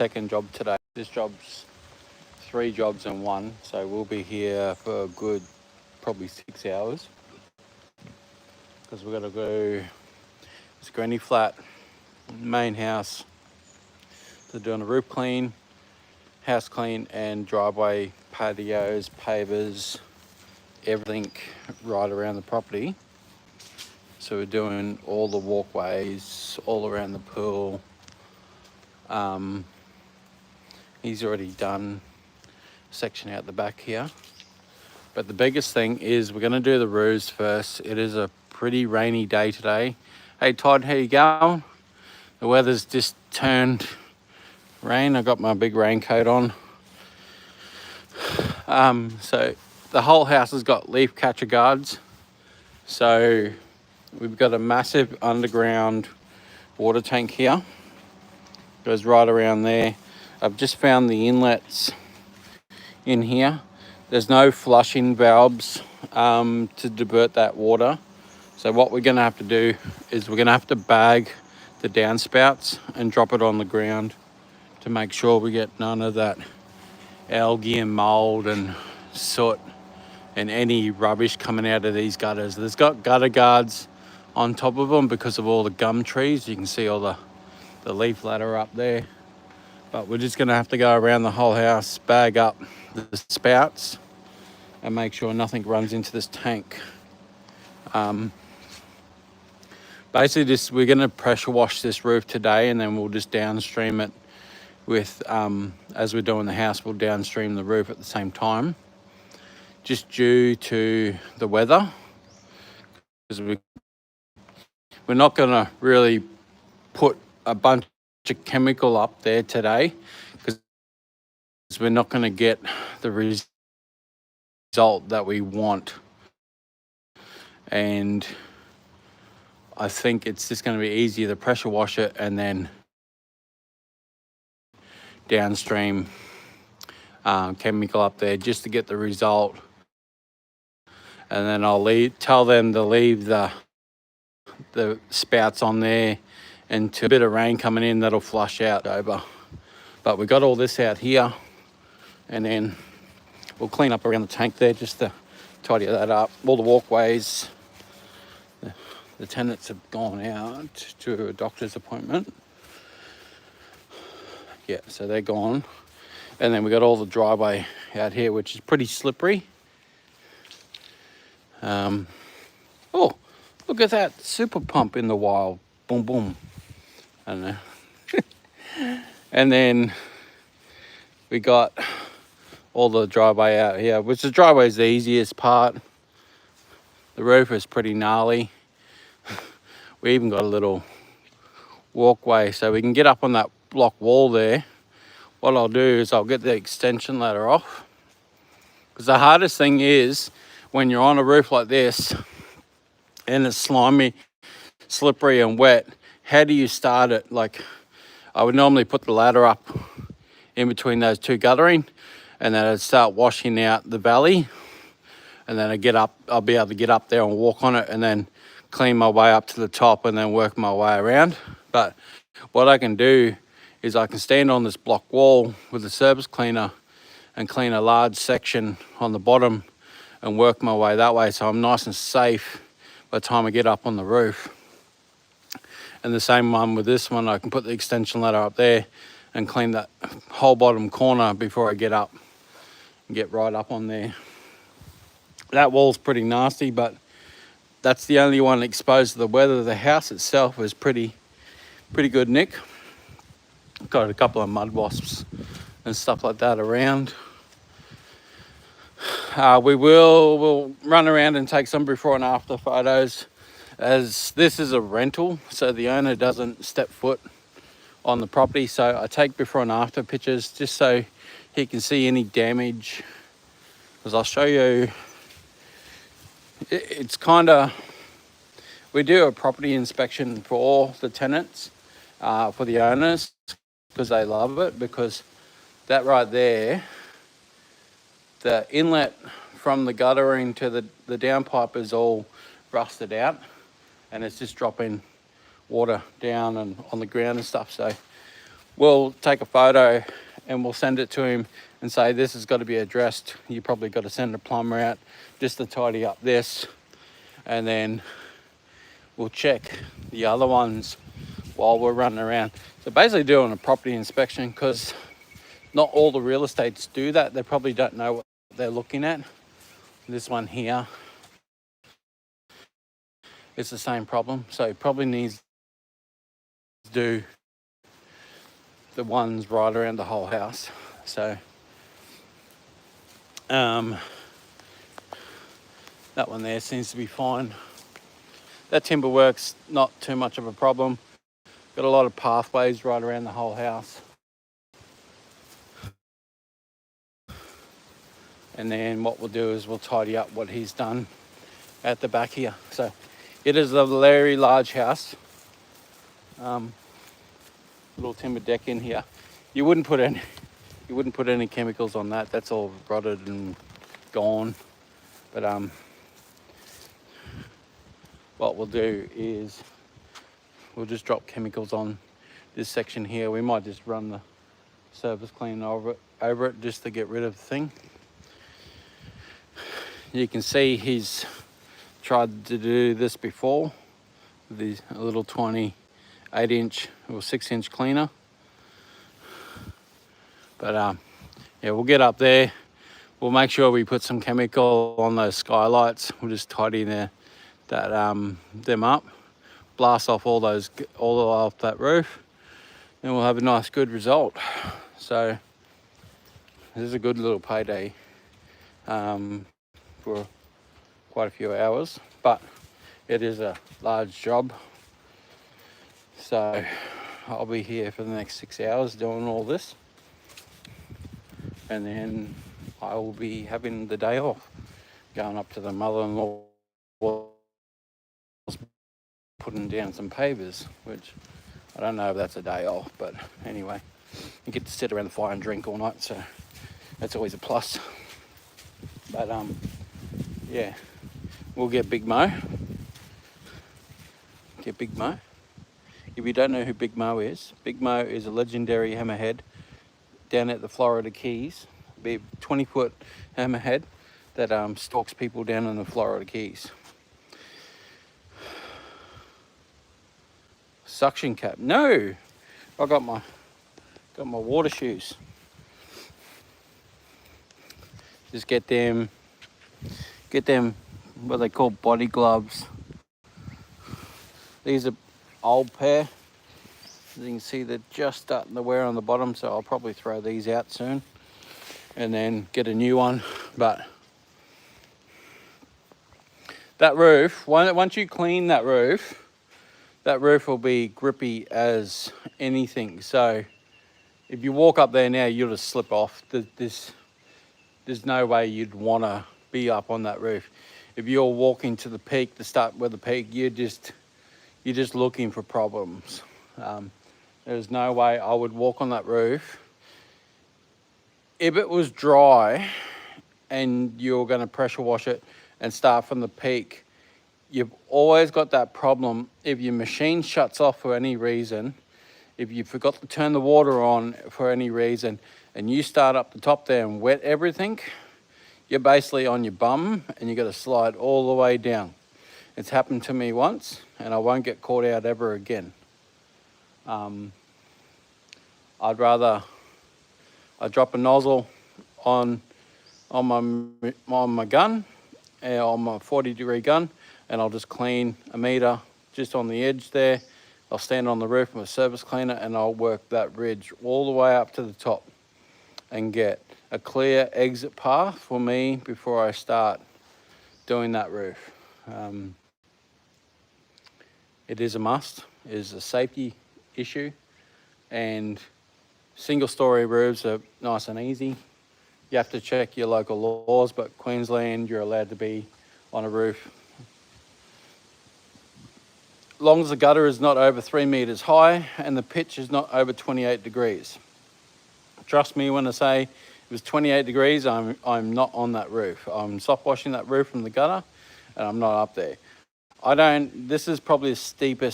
second job today. This job's 3 jobs in one, so we'll be here for a good probably 6 hours because we've got to go this granny flat, main house. They're doing a roof clean, house clean, and driveway, patios, pavers, everything right around the property. So we're doing all the walkways all around the pool. He's already done a section out the back here. But the biggest thing is we're going to do the roofs first. It is a pretty rainy day today. Hey Todd, how you going? The weather's just turned rain. I got my big raincoat on. So the whole house has got leaf catcher guards. So we've got a massive underground water tank here. Goes right around there. I've just found the inlets in here. There's no flushing valves to divert that water. So what we're gonna have to do is we're gonna have to bag the downspouts and drop it on the ground to make sure we get none of that algae and mold and soot and any rubbish coming out of these gutters. There's got gutter guards on top of them because of all the gum trees. You can see all the leaf ladder up there. But we're just gonna have to go around the whole house, bag up the spouts and make sure nothing runs into this tank. Basically we're gonna pressure wash this roof today, and then we'll just downstream it with, as we're doing the house, we'll downstream the roof at the same time, just due to the weather. Because we're not gonna really put a bunch of chemical up there today because we're not going to get the result that we want, and I think it's just going to be easier to pressure wash it and then downstream chemical up there just to get the result. And then I'll tell them to leave the spouts on there until a bit of rain coming in, that'll flush out over. But we got all this out here, and then we'll clean up around the tank there just to tidy that up. All the walkways, the tenants have gone out to a doctor's appointment. Yeah, so they're gone. And then we got all the driveway out here, which is pretty slippery. Oh, look at that super pump in the wild. Boom, boom. I don't know. And then we got all the driveway out here, which the driveway is the easiest part. The roof is pretty gnarly. We even got a little walkway so we can get up on that block wall there. What I'll do is I'll get the extension ladder off, because the hardest thing is when you're on a roof like this and it's slimy, slippery and wet, how do you start it? Like, I would normally put the ladder up in between those two guttering, and then I'd start washing out the valley, and then I'll be able to get up there and walk on it and then clean my way up to the top and then work my way around. But what I can do is I can stand on this block wall with a surface cleaner and clean a large section on the bottom and work my way that way, so I'm nice and safe by the time I get up on the roof. And the same one with this one, I can put the extension ladder up there and clean that whole bottom corner before I get up and get right up on there. That wall's pretty nasty, but that's the only one exposed to the weather. The house itself is pretty good nick. Got a couple of mud wasps and stuff like that around. We'll run around and take some before and after photos, as this is a rental, so the owner doesn't step foot on the property. So I take before and after pictures just so he can see any damage, because I'll show you. It's kind of, we do a property inspection for all the tenants, for the owners, because they love it, because that right there, the inlet from the guttering to the downpipe is all rusted out, and it's just dropping water down and on the ground and stuff. So we'll take a photo and we'll send it to him and say, this has got to be addressed. You probably got to send a plumber out just to tidy up this. And then we'll check the other ones while we're running around. So basically doing a property inspection, because not all the real estates do that. They probably don't know what they're looking at. This one here, it's the same problem. So it probably needs to do the ones right around the whole house. So that one there seems to be fine. That timber work's not too much of a problem. Got a lot of pathways right around the whole house. And then what we'll do is we'll tidy up what he's done at the back here. So it is a very large house. Little timber deck in here. You wouldn't put any chemicals on that. That's all rotted and gone. But what we'll do is we'll just drop chemicals on this section here. We might just run the surface clean over it just to get rid of the thing. You can see he's tried to do this before with a little 28-inch or 6-inch cleaner. But yeah, we'll get up there. We'll make sure we put some chemical on those skylights. We'll just tidy them up, blast off all off that roof, and we'll have a nice good result. So this is a good little payday for quite a few hours, but it is a large job. So I'll be here for the next 6 hours doing all this, and then I will be having the day off, going up to the mother-in-law, putting down some pavers, which I don't know if that's a day off, but anyway, you get to sit around the fire and drink all night, so that's always a plus. But yeah, we'll get Big Mo. Get Big Mo. If you don't know who Big Mo is a legendary hammerhead down at the Florida Keys. Be a 20-foot hammerhead that stalks people down in the Florida Keys. Suction cap. No, I got my water shoes. Just get them what they call body gloves. These are old pair. As you can see, they're just starting to wear on the bottom, so I'll probably throw these out soon and then get a new one. But that roof, once you clean that roof will be grippy as anything. So if you walk up there now, you'll just slip off. There's no way you'd want to be up on that roof. If you're walking to the peak, to start with the peak, you're just looking for problems. There's no way I would walk on that roof. If it was dry and you're going to pressure wash it and start from the peak, you've always got that problem. If your machine shuts off for any reason, if you forgot to turn the water on for any reason, and you start up the top there and wet everything, you're basically on your bum and you got to slide all the way down. It's happened to me once and I won't get caught out ever again. I'd drop a nozzle on my gun, on my 40-degree gun, and I'll just clean a meter just on the edge there. I'll stand on the roof with a surface cleaner and I'll work that ridge all the way up to the top and get a clear exit path for me before I start doing that roof. It is a must. It is a safety issue, and single-story roofs are nice and easy. You have to check your local laws, but Queensland, you're allowed to be on a roof as long as the gutter is not over 3 meters high and the pitch is not over 28 degrees. Trust me when I say if it's 28 degrees, I'm not on that roof. I'm soft washing that roof from the gutter and I'm not up there. This is probably the steepest